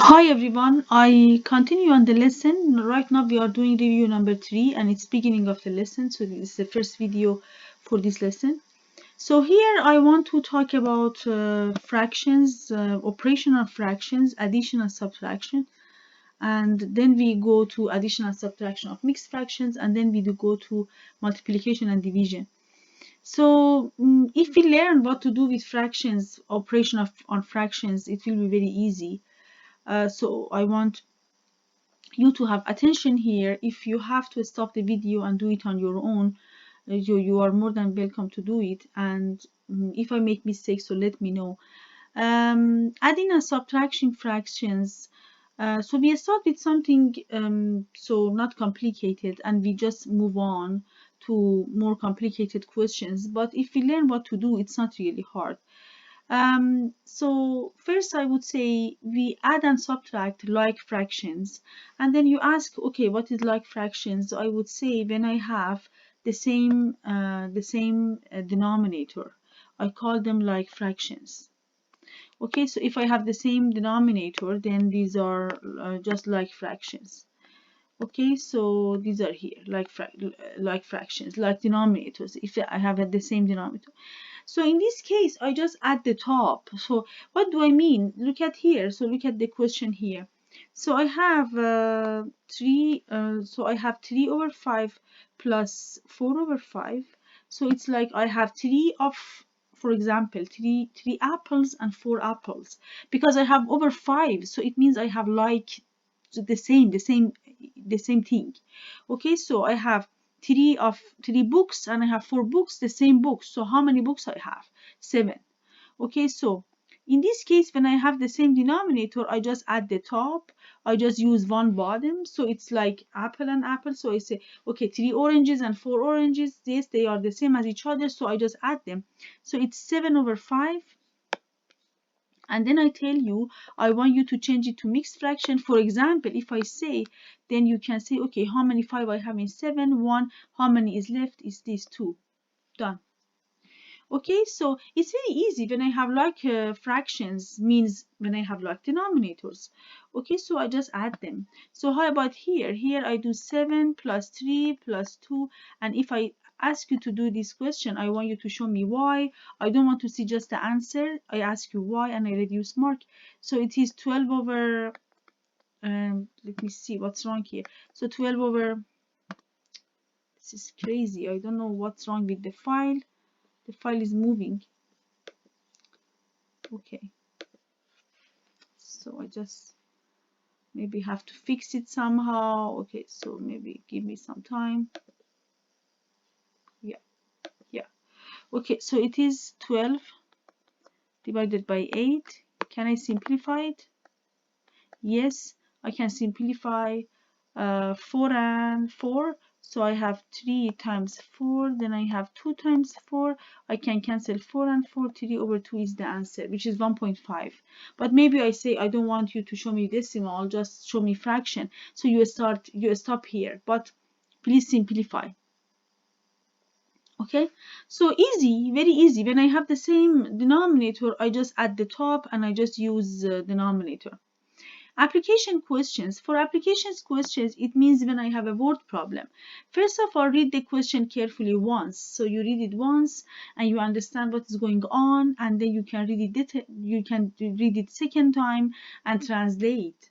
Hi everyone, I continue on the lesson. Right now we are doing review number 3 and it's beginning of the lesson. So this is the first video for this lesson. So here I want to talk about fractions, operational fractions, addition and subtraction. And then we go to addition and subtraction of mixed fractions, and then we do go to multiplication and division. So if we learn what to do with fractions, on fractions, it will be very easy. So I want you to have attention here. If you have to stop the video and do it on your own, you are more than welcome to do it. And if I make mistakes, so let me know. Adding and subtraction fractions. So we start with something so not complicated, and we just move on to more complicated questions. But if we learn what to do, it's not really hard. So first I would say we add and subtract like fractions, and then you ask, okay, what is like fractions? I would say when I have the same denominator, I call them like fractions. Okay, so if I have the same denominator, then these are just like fractions. Okay, so these are here like fractions, like denominators. If I have the same denominator. So in this case, I just add the top. So what do I mean? Look at here. So look at the question here. So I have 3 over 5 plus 4 over 5. So it's like I have for example, three apples and 4 apples, because I have over 5. So it means I have like the same thing. Okay, so I have three books and I have 4 books, the same books. So how many books I have? 7. Okay, so in this case, when I have the same denominator, I just add the top. I just use one bottom. So it's like apple and apple. So I say, okay, 3 oranges and 4 oranges. Yes, they are the same as each other. So I just add them. So it's 7 over 5. And then I tell you, I want you to change it to mixed fraction. For example, if I say, then you can say, okay, how many 5 I have in 7? 1. How many is left? Is this 2. Done. Okay, so it's very easy when I have like fractions, means when I have like denominators. Okay, so I just add them. So how about here? Here I do 7 plus 3 plus 2. And if I ask you to do this question, I want you to show me why. I don't want to see just the answer. I ask you why and I reduce mark. So it is 12 over, let me see what's wrong here. So 12 over, this is crazy. I don't know what's wrong with the file. The file is moving. Okay, so I just maybe have to fix it somehow. Okay, so maybe give me some time. Yeah. Okay, so it is 12 divided by 8. Can I simplify it? Yes, I can simplify 4 and 4. So I have 3 times 4, then I have 2 times 4. I can cancel 4 and 4. 3 over 2 is the answer, which is 1.5. But maybe I say I don't want you to show me decimal, just show me fraction. So you stop here, but please simplify. Okay, so easy, very easy. When I have the same denominator, I just add the top and I just use denominator. Application questions. For applications questions, it means when I have a word problem. First of all, read the question carefully once. So you read it once and you understand what is going on, and then you can read it second time and translate.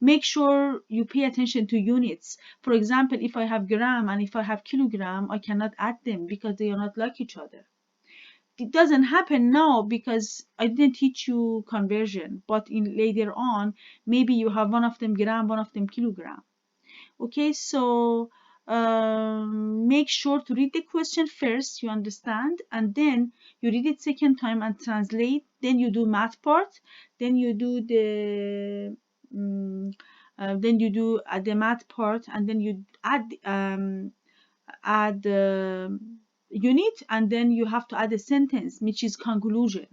Make sure you pay attention to units. For example, if I have gram and if I have kilogram, I cannot add them because they are not like each other. It doesn't happen now because I didn't teach you conversion, but in later on, maybe you have one of them gram, one of them kilogram. Okay, so make sure to read the question first, you understand, and then you read it second time and translate. Then you do math part. Then you do the math part, and then you add unit, and then you have to add a sentence, which is conclusion.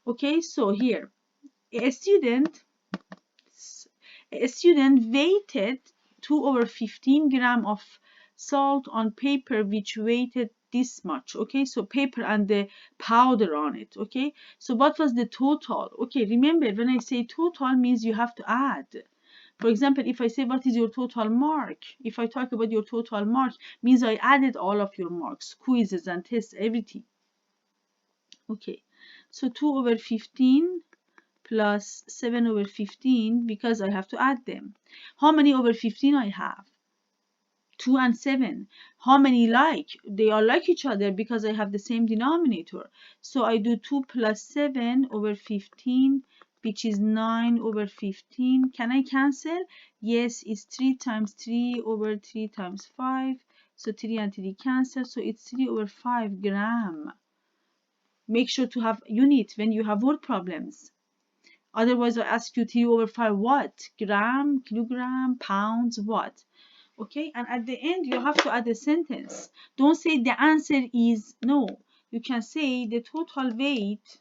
Okay, so here a student weighted 2 over 15 gram of salt on paper which weighted this much. Okay, so paper and the powder on it. Okay, so what was the total? Okay, remember when I say total means you have to add. For example, if I say what is your total mark, if I talk about your total mark, means I added all of your marks, quizzes and tests, everything. Okay, so 2 over 15 plus 7 over 15 because I have to add them. How many over 15 I have? 2 and 7. How many like? They are like each other because I have the same denominator. So I do 2 plus 7 over 15, which is 9 over 15. Can I cancel? Yes, it's 3 times 3 over 3 times 5. So 3 and 3 cancel. So it's 3 over 5 gram. Make sure to have unit when you have word problems. Otherwise, I ask you 3 over 5 what? Gram, kilogram, pounds, what? Okay, and at the end, you have to add a sentence. Don't say the answer is no. You can say the total weight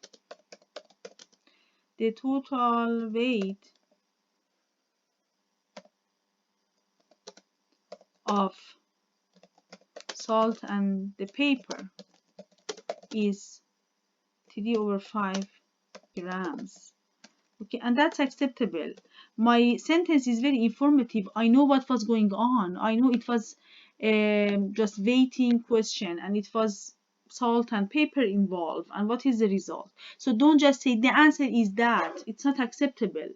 of salt and the paper is 3 over 5 grams. Okay, and that's acceptable. My sentence is very informative. I know what was going on. I know it was just waiting question and it was salt and paper involved and what is the result. So don't just say the answer is that. It's not acceptable.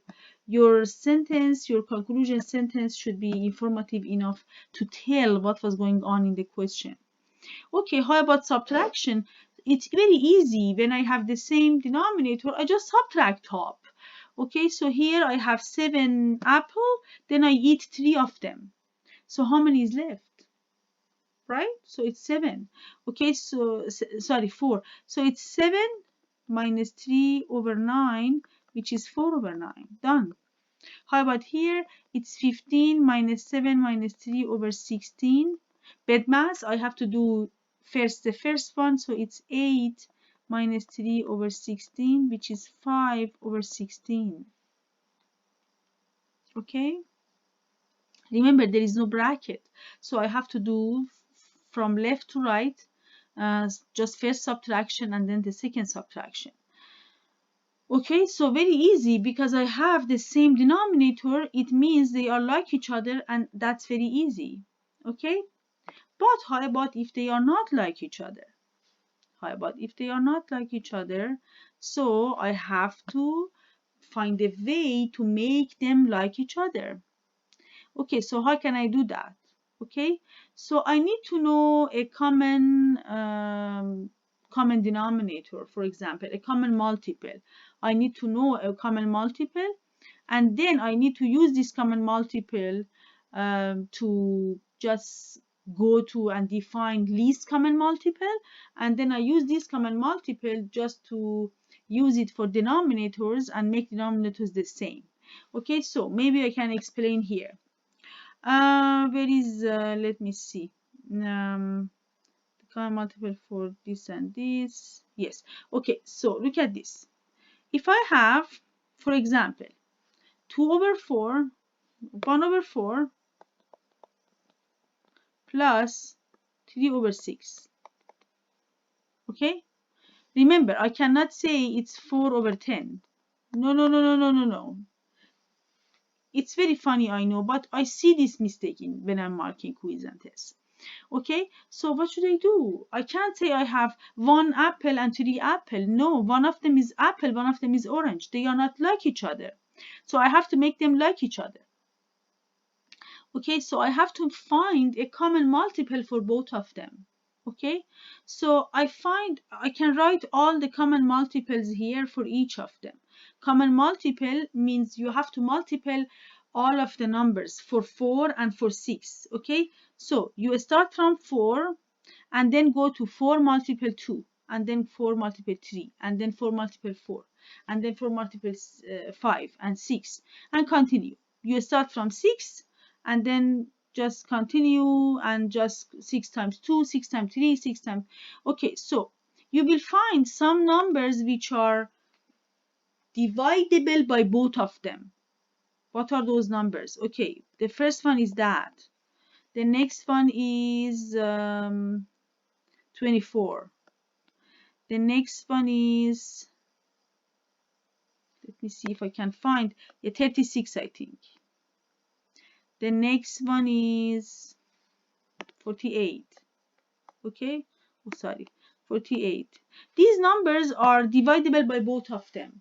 Your sentence, your conclusion sentence should be informative enough to tell what was going on in the question. Okay, how about subtraction? It's very easy. When I have the same denominator, I just subtract top. Okay, so here I have 7 apple, then I eat 3 of them. So how many is left? Right? So it's 7. Okay, so sorry, 4. So it's 7 minus 3 over 9, which is 4 over 9. Done. How about here? It's 15 minus 7 minus 3 over 16. Bed mass, I have to do first the first one, so it's 8 minus 3 over 16, which is 5 over 16. Okay? Remember, there is no bracket, so I have to do from left to right, just first subtraction and then the second subtraction. Okay, so very easy because I have the same denominator. It means they are like each other and that's very easy. Okay, but how about if they are not like each other? How about if they are not like each other? So I have to find a way to make them like each other. Okay, so how can I do that? Okay, so I need to know a common denominator, for example, a common multiple. I need to know a common multiple, and then I need to use this common multiple to just go to and define least common multiple, and then I use this common multiple just to use it for denominators and make denominators the same. Okay, so maybe I can explain here. Where is, let me see. The common multiple for this and this. Yes. Okay, so look at this. If I have, for example, 2 over 4, 1 over 4, plus 3 over 6. Okay? Remember, I cannot say it's 4 over 10. No, no, no, no, no, no, no. It's very funny, I know, but I see this mistake when I'm marking quiz and tests. Okay, so what should I do? I can't say I have 1 apple and 3 apple. No, one of them is apple, one of them is orange. They are not like each other. So I have to make them like each other. Okay, so I have to find a common multiple for both of them. Okay, so I can write all the common multiples here for each of them. Common multiple means you have to multiply all of the numbers for 4 and for 6. Okay, so you start from 4 and then go to 4 multiple 2 and then 4 multiple 3 and then 4 multiple 4 and then 4 multiple 5 and 6 and continue. You start from 6 and then just continue and just 6 times 2, 6 times 3, 6 times. Okay, so you will find some numbers which are divisible by both of them. What are those numbers? Okay, the first one is that. The next one is 24. The next one is, let me see if I can find, 36, I think. The next one is 48. Okay, oh sorry, 48. These numbers are divisible by both of them,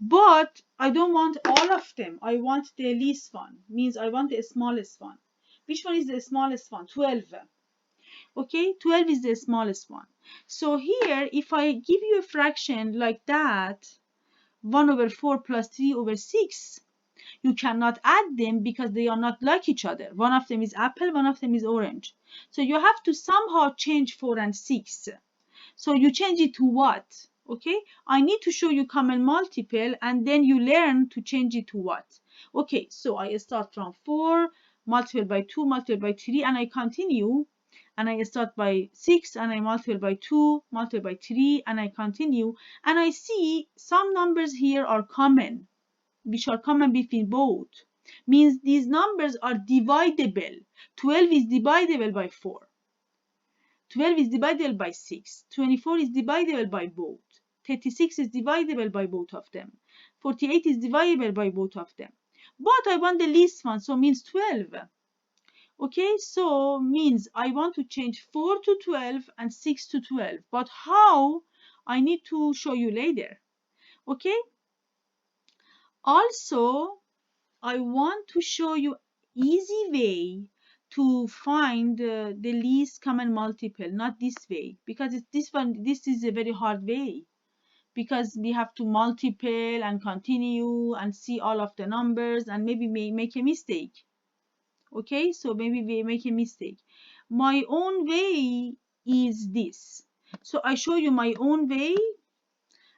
but I don't want all of them. I want the least one, means I want the smallest one. Which one is the smallest one? 12. Okay, 12 is the smallest one. So here, if I give you a fraction like that, 1 over 4 plus 3 over 6, you cannot add them because they are not like each other. One of them is apple, one of them is orange. So you have to somehow change 4 and 6. So you change it to what? Okay, I need to show you common multiple and then you learn to change it to what? Okay, so I start from 4, multiply by 2, multiply by 3, and I continue. And I start by 6 and I multiply by 2, multiply by 3, and I continue. And I see some numbers here are common, which are common between both. Means these numbers are divisible. 12 is divisible by 4. 12 is divisible by 6. 24 is divisible by both. 36 is divisible by both of them. 48 is divisible by both of them. But I want the least one, so means 12. Okay, so means I want to change 4 to 12 and 6 to 12. But how? I need to show you later. Okay? Also, I want to show you easy way to find the least common multiple, not this way, because this is a very hard way, because we have to multiple and continue and see all of the numbers and maybe make a mistake. Okay, so maybe we make a mistake. My own way is this. So I show you my own way,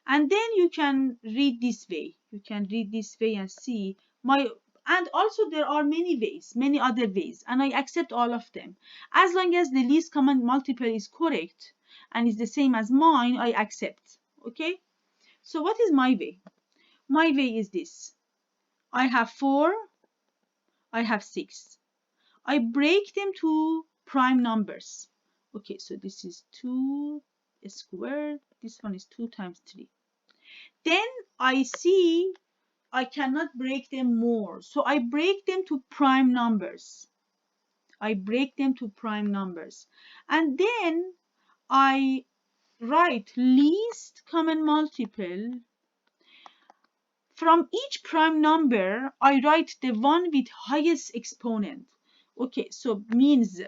and then you can read this way. You can read this way and see my, and also there are many ways, many other ways, and I accept all of them. As long as the least common multiple is correct and is the same as mine, I accept. Okay? So what is my way? My way is this. I have 4, I have 6. I break them to prime numbers. Okay, so this is 2 squared. This one is 2 times 3. Then I see I cannot break them more. So I break them to prime numbers. I break them to prime numbers. And then I write least common multiple. From each prime number, I write the one with highest exponent. Okay, so means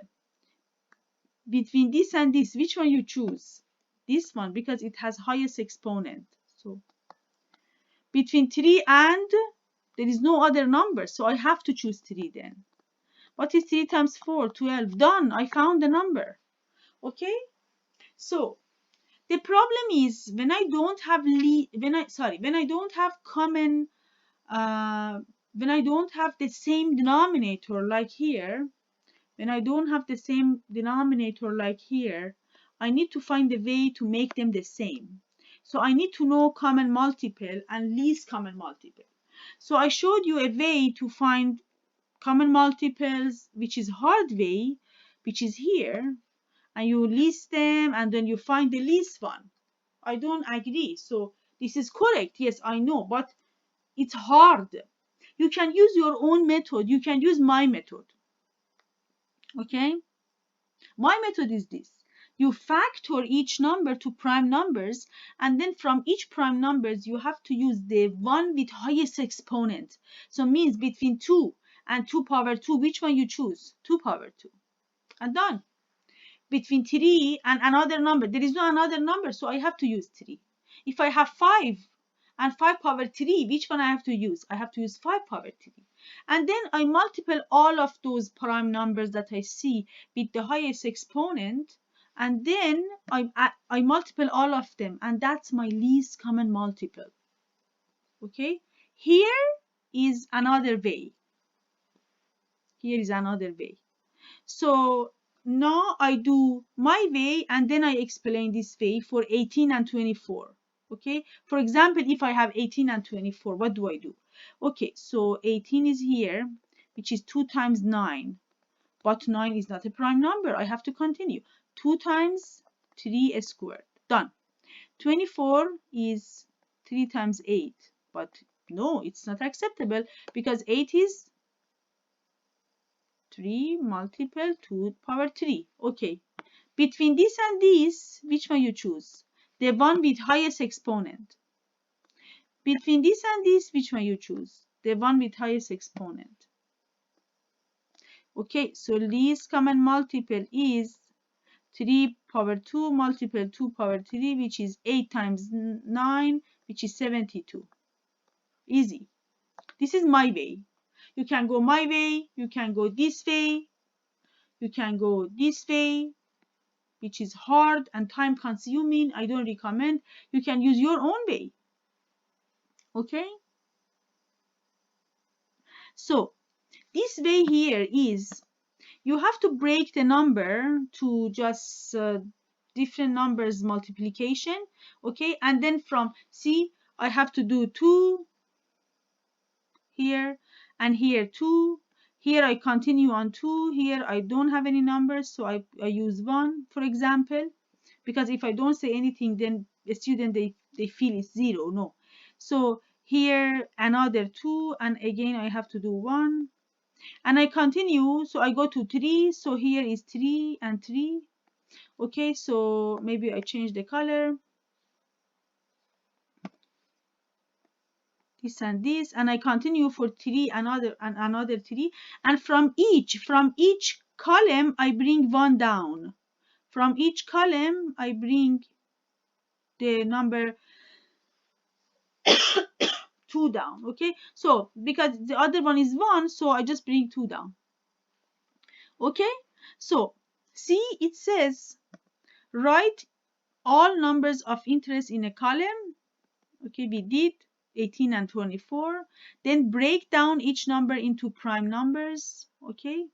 between this and this, which one you choose? This one, because it has highest exponent. So between 3 and, there is no other number, so I have to choose 3 then. What is 3 times 4? 12. Done. I found the number. Okay? So the problem is when I don't have common, when I don't have the same denominator like here, when I don't have the same denominator like here, I need to find a way to make them the same. So I need to know common multiple and least common multiple. So I showed you a way to find common multiples, which is hard way, which is here, and you list them and then you find the least one. I don't agree. So this is correct. Yes, I know, but it's hard. You can use your own method. You can use my method. Okay? My method is this. You factor each number to prime numbers, and then from each prime numbers, you have to use the one with highest exponent. So means between 2 and 2 power 2, which one you choose? 2 power 2. And done. Between 3 and another number, there is no another number, so I have to use 3. If I have 5 and 5 power 3, which one I have to use? I have to use 5 power 3. And then I multiple all of those prime numbers that I see with the highest exponent, and then I multiple all of them, and that's my least common multiple. Okay? Here is another way. Here is another way. So now I do my way and then I explain this way for 18 and 24. Okay, for example, if I have 18 and 24, what do I do? Okay, so 18 is here, which is 2 times 9, but 9 is not a prime number. I have to continue. 2 times 3 squared. Done. 24 is 3 times 8, but no, it's not acceptable because 8 is 3 multiple 2 power 3. Okay. Between this and this, which one you choose? The one with highest exponent. Between this and this, which one you choose? The one with highest exponent. Okay, so least common multiple is 3 power 2 multiple 2 power 3, which is 8 times 9, which is 72. Easy. This is my way. You can go my way, you can go this way, you can go this way, which is hard and time consuming. I don't recommend. You can use your own way. Okay? So, this way here is you have to break the number to just different numbers multiplication. Okay? And then from, see, I have to do 2 here and here 2. Here I continue on 2. Here I don't have any numbers, so I use 1, for example. Because if I don't say anything, then the student, they feel it's 0. No. So here another 2, and again I have to do 1. And I continue, so I go to 3. So here is 3 and 3. Okay, so maybe I change the color. This and this, and I continue for 3, another 3, and from each column I bring 1 down. From each column I bring the number 2 down. Okay, so because the other one is 1, so I just bring 2 down. Okay, so see, it says write all numbers of interest in a column. Okay, we did 18 and 24. Then break down each number into prime numbers. Okay,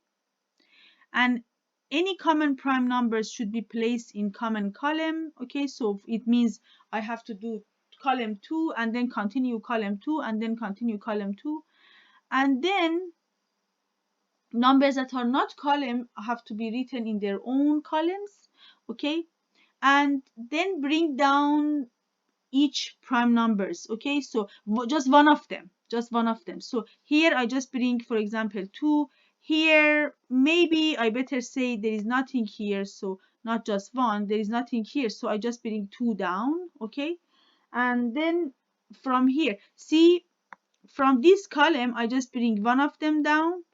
and any common prime numbers should be placed in common column. Okay, so it means I have to do column 2 and then continue column 2 and then continue column 2, and then numbers that are not column have to be written in their own columns. Okay, and then bring down each prime numbers. Okay, so just one of them, so here I just bring, for example, 2. Here maybe I better say there is nothing here, so not just 1, there is nothing here, so I just bring 2 down. Okay, and then from here, see, from this column I just bring one of them down.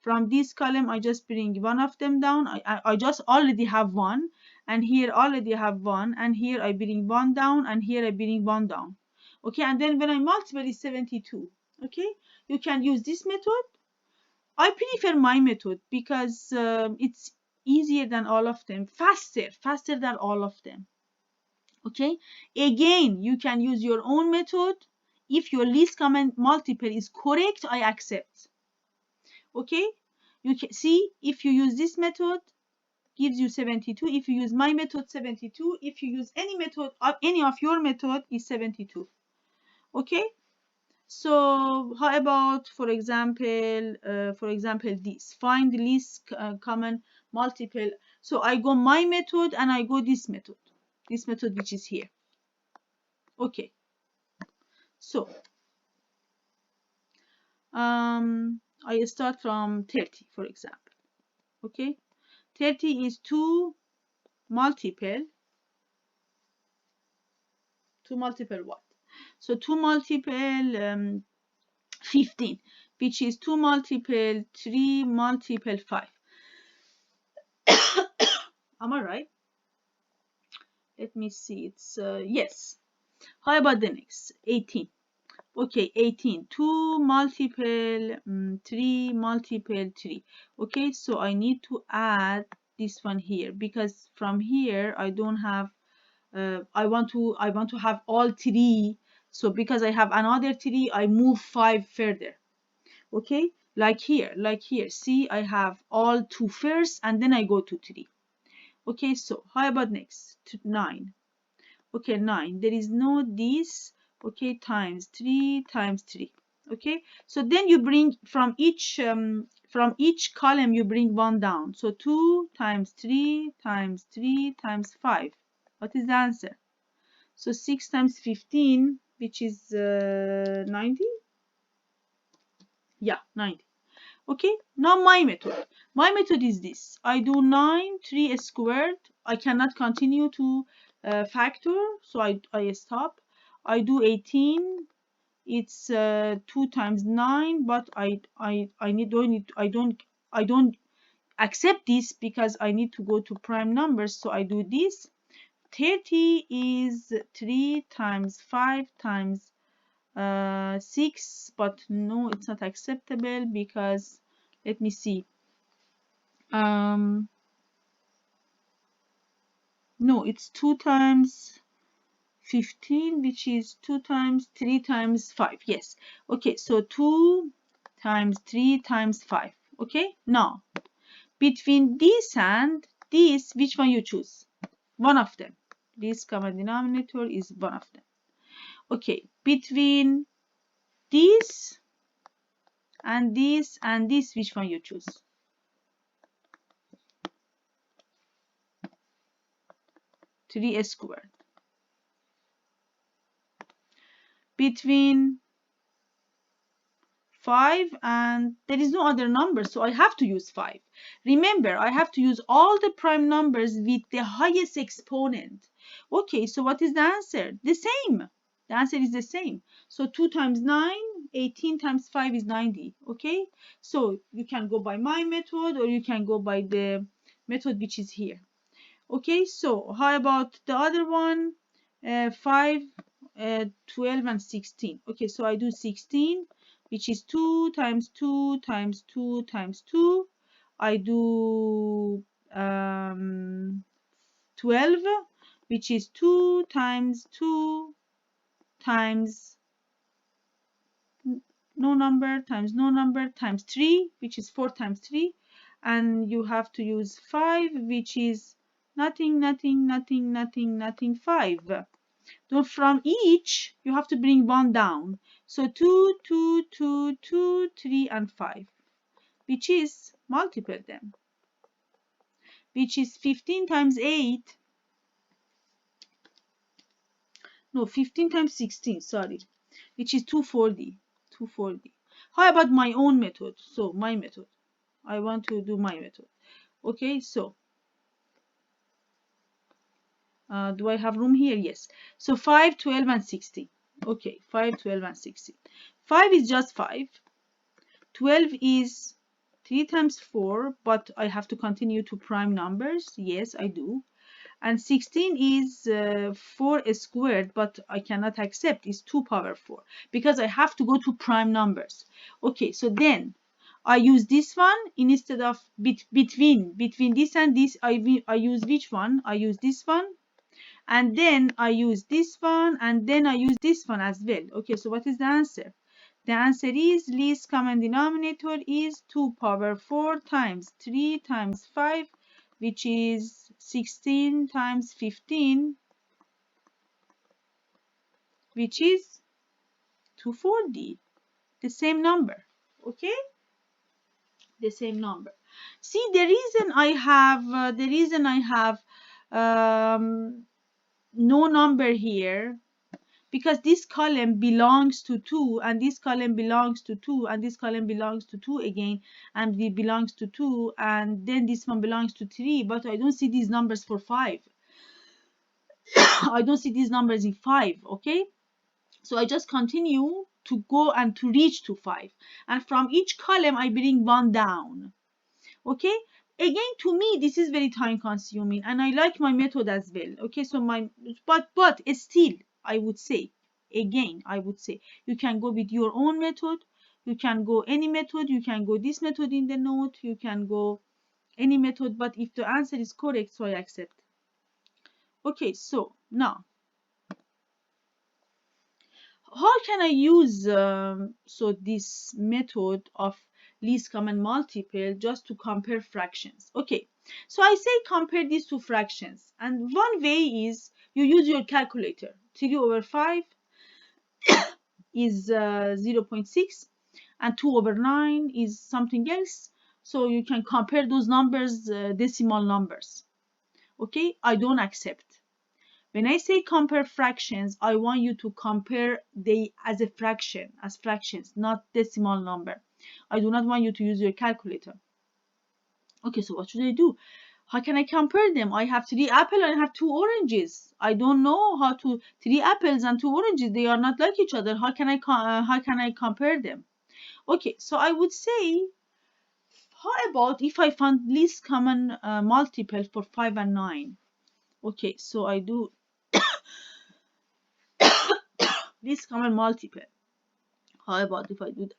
From this column I just bring one of them down. I just already have 1, and here already have 1, and here I bring 1 down, and here I bring 1 down. Okay, and then when I multiply is 72. Okay, you can use this method. I prefer my method because it's easier than all of them, faster than all of them. Okay, again, you can use your own method. If your least common multiple is correct, I accept. Okay, you can see, if you use this method, gives you 72. If you use my method, 72. If you use any method, any of your method, is 72. Okay, so how about, for example, this, find the least common multiple. So I go my method and I go this method which is here. Okay, so I start from 30, for example. Okay, 30 is 2 multiple what? So 2 multiple 15, which is 2 multiple 3 multiple 5. Am I right? Let me see. It's yes. How about the next? 18. Okay, 18. 2 multiple 3 multiple 3. Okay, so I need to add this one here because from here I don't have. I want to have all 3. So because I have another 3, I move 5 further. Okay, like here. See, I have all 2 first, and then I go to 3. Okay, so how about next? 9. Okay, 9. There is no this. Okay, times 3 times 3. Okay, so then you bring from each from each column you bring one down. So 2 times 3 times 3 times 5. What is the answer? So 6 times 15, which is 90? Yeah, 90. Okay, now my method. My method is this. I do 9, 3 squared. I cannot continue to factor, so I stop. I do 18. It's 2 times 9, but I don't accept this because I need to go to prime numbers, so I do this. 30 is 3 times 5 times 6, but no, it's not acceptable because let me see. No, it's 2 times 15, which is 2 times 3 times 5. Yes. Okay, so 2 times 3 times 5. Okay, now between this and this, which one you choose? One of them. This common denominator is one of them. Okay, between this and this and this, which one you choose? 3 squared. Between 5 and there is no other number, so I have to use 5. Remember, I have to use all the prime numbers with the highest exponent. Okay, so what is the answer? The same. The answer is the same. So 2 times 9, 18 times 5 is 90. Okay, so you can go by my method or you can go by the method which is here. Okay, so how about the other one? 5, 12 and 16. Okay, so I do 16, which is 2 times 2 times 2 times 2. I do 12, which is 2 times 2 times no number times no number times 3, which is 4 times 3. And you have to use 5, which is nothing, nothing, nothing, nothing, nothing, 5. So from each, you have to bring one down. So 2, 2, 2, 2, 3, and 5, which is, multiply them, which is 15 times 8. No, 15 times 16, sorry, which is 240. 240. How about my own method? So my method. I want to do my method. Okay, so do I have room here? Yes. So 5, 12, and 16. Okay, 5, 12, and 16. 5 is just 5. 12 is 3 times 4, but I have to continue to prime numbers. Yes, I do. And 16 is 4 squared, but I cannot accept. It's 2 power 4 because I have to go to prime numbers. Okay, so then I use this one instead of between this and this. I use which one? I use this one, and then I use this one, and then I use this one as well. Okay, so what is the answer? The answer is least common denominator is 2 power 4 times 3 times 5, which is 16 times 15, which is 240. The same number. Okay, the same number. See, the reason I have no number here, because this column belongs to 2 and this column belongs to 2 and this column belongs to 2 again, and it belongs to 2, and then this one belongs to 3, but I don't see these numbers for 5. I don't see these numbers in 5. Okay, so I just continue to go and to reach to 5, and from each column I bring one down. Okay, again, to me this is very time consuming, and I like my method as well. Okay, so but still I would say, again I would say, you can go with your own method. You can go any method. You can go this method in the note. You can go any method, but if the answer is correct, so I accept. Okay, so now how can I use so this method of least common multiple just to compare fractions? Okay, so I say compare these two fractions, and one way is you use your calculator. 3 over 5 is 0.6, and 2 over 9 is something else. So you can compare those numbers, decimal numbers. Okay, I don't accept. When I say compare fractions, I want you to compare they as a fraction, as fractions, not decimal number. I do not want you to use your calculator. Okay, so what should I do? How can I compare them? I have 3 apples and I have 2 oranges. I don't know how to 3 apples and 2 oranges. They are not like each other. How can I compare them? Okay, so I would say, how about if I find least common multiple for 5 and 9? Okay, so I do least common multiple. How about if I do that?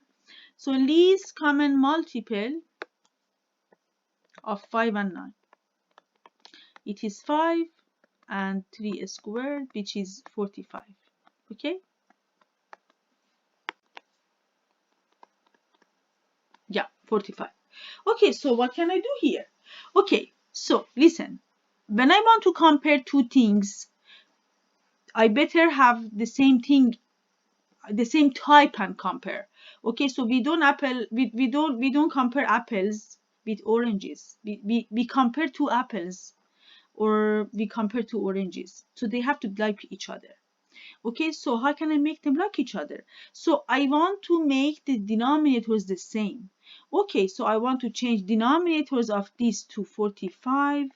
So least common multiple of 5 and 9. It is 5 and 3 squared, which is 45. Okay? Yeah, 45. Okay, so what can I do here? Okay, so listen. When I want to compare two things, I better have the same thing, the same type and compare. Okay, so we don't compare apples with oranges. We compare 2 apples or we compare 2 oranges. So they have to like each other. Okay, so how can I make them like each other? So I want to make the denominators the same. Okay, so I want to change denominators of these to 45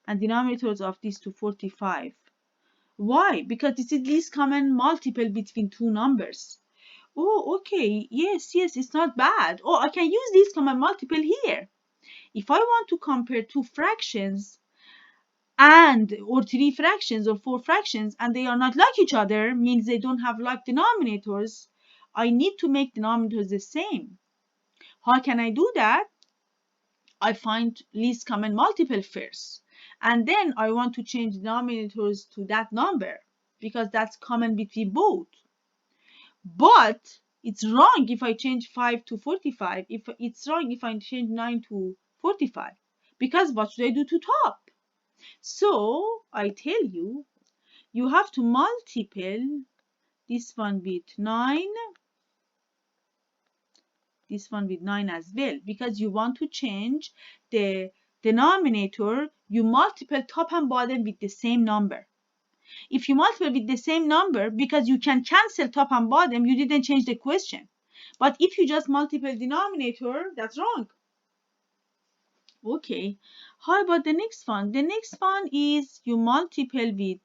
and denominators of these to 45. Why? Because this is least common multiple between two numbers. Oh, okay. Yes, it's not bad. Oh, I can use least common multiple here. If I want to compare two fractions, or 3 fractions or 4 fractions, and they are not like each other, means they don't have like denominators, I need to make denominators the same. How can I do that? I find least common multiple first, and then I want to change denominators to that number because that's common between both. But it's wrong if I change 5 to 45. If it's wrong if I change 9 to 45, because what should I do to top? So I tell you, you have to multiple this one with 9, this one with 9 as well, because you want to change the denominator. You multiple top and bottom with the same number. If you multiple with the same number, because you can cancel top and bottom, you didn't change the question. But if you just multiple denominator, that's wrong. Okay, how about the next one? The next one is you multiple with,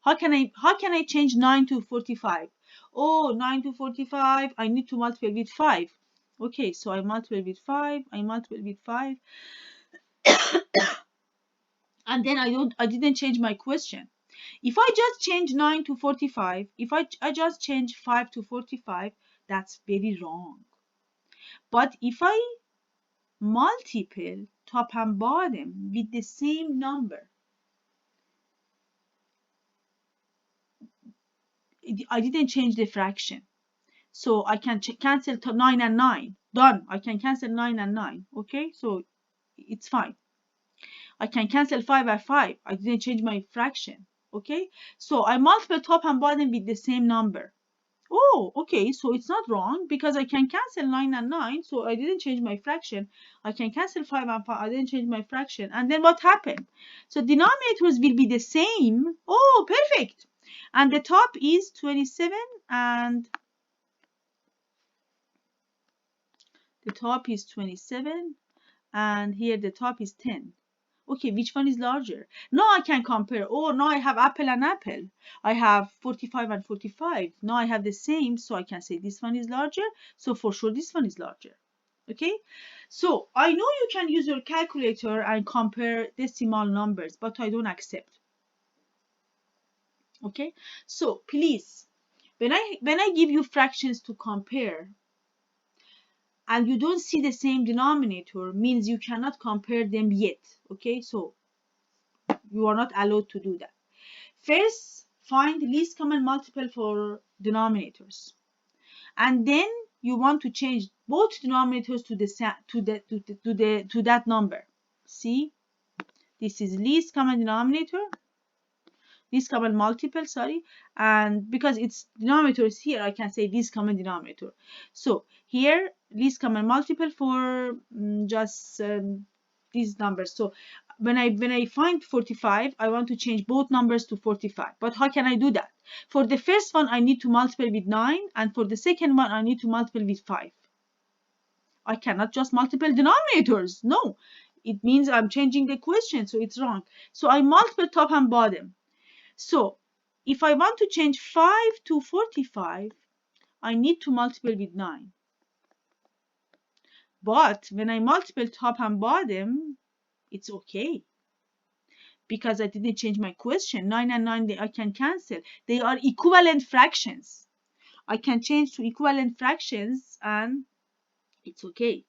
how can I change 9 to 45? Oh, 9 to 45, I need to multiply with 5. Okay, so I multiply with 5, I multiply with 5, and then I didn't change my question. If I just change 9 to 45, if I just change 5 to 45, that's very wrong. But if I multiple top and bottom with the same number, I didn't change the fraction. So I can cancel 9 and 9. Done. I can cancel 9 and 9. Okay, so it's fine. I can cancel 5 by 5. I didn't change my fraction. Okay, so I multiply top and bottom with the same number. Oh, okay, so it's not wrong because I can cancel 9 and 9, so I didn't change my fraction. I can cancel 5 and 5, I didn't change my fraction. And then what happened? So denominators will be the same. Oh, perfect. And the top is 27 and the top is 27 and here the top is 10. Okay, which one is larger? Now I can compare. Oh, now I have apple and apple. I have 45 and 45. Now I have the same, so I can say this one is larger. So for sure this one is larger. Okay, so I know you can use your calculator and compare decimal numbers, but I don't accept. Okay, so please, when I give you fractions to compare, and you don't see the same denominator, means you cannot compare them yet. Okay, so you are not allowed to do that. First, find the least common multiple for denominators, and then you want to change both denominators to that number. See, this is least common denominator. least common multiple, sorry, and because its denominator is here, I can say least common denominator. So here, least common multiple for just these numbers. So when I find 45, I want to change both numbers to 45. But how can I do that? For the first one, I need to multiply with 9, and for the second one, I need to multiply with 5. I cannot just multiply denominators. No, it means I'm changing the equation, so it's wrong. So I multiply top and bottom. So if I want to change 5 to 45, I need to multiply with 9. But when I multiply top and bottom, it's okay, because I didn't change my question. 9 and 9, I can cancel. They are equivalent fractions. I can change to equivalent fractions and it's okay.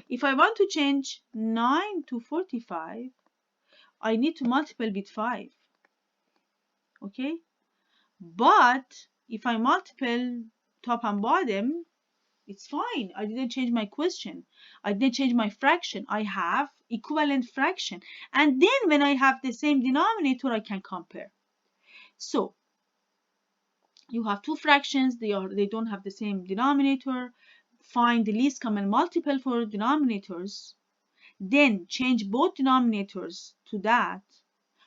If I want to change 9 to 45, I need to multiply with 5. Okay? But if I multiply top and bottom, it's fine. I didn't change my question. I didn't change my fraction. I have equivalent fraction. And then when I have the same denominator, I can compare. So you have two fractions. They don't have the same denominator. Find the least common multiple for denominators. Then change both denominators to that.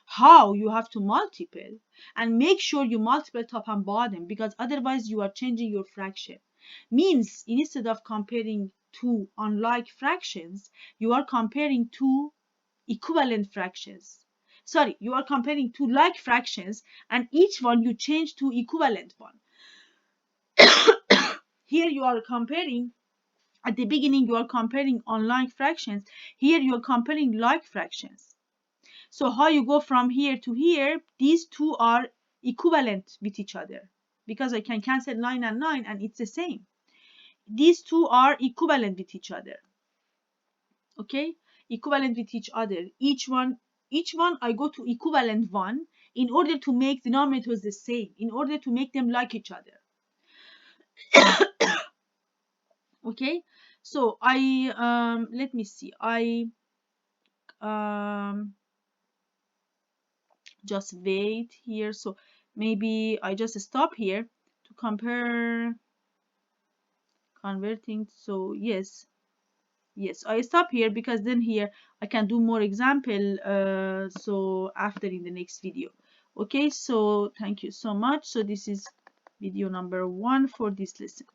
How? You have to multiply, and make sure you multiply top and bottom, because otherwise you are changing your fraction. Means instead of comparing two unlike fractions, you are comparing two equivalent fractions. Sorry, you are comparing two like fractions, and each one you change to equivalent one. Here you are comparing, at the beginning you are comparing unlike fractions. Here you are comparing like fractions. So how you go from here to here, these two are equivalent with each other, because I can cancel 9 and 9 and it's the same. These two are equivalent with each other. Okay? Equivalent with each other. Each one I go to equivalent one in order to make denominators the same, in order to make them like each other. Okay? So I let me see. I just wait here. So maybe I just stop here to compare converting. So yes, I stop here, because then here I can do more example, so after in the next video. Okay, so thank you so much. So this is video number 1 for this lesson.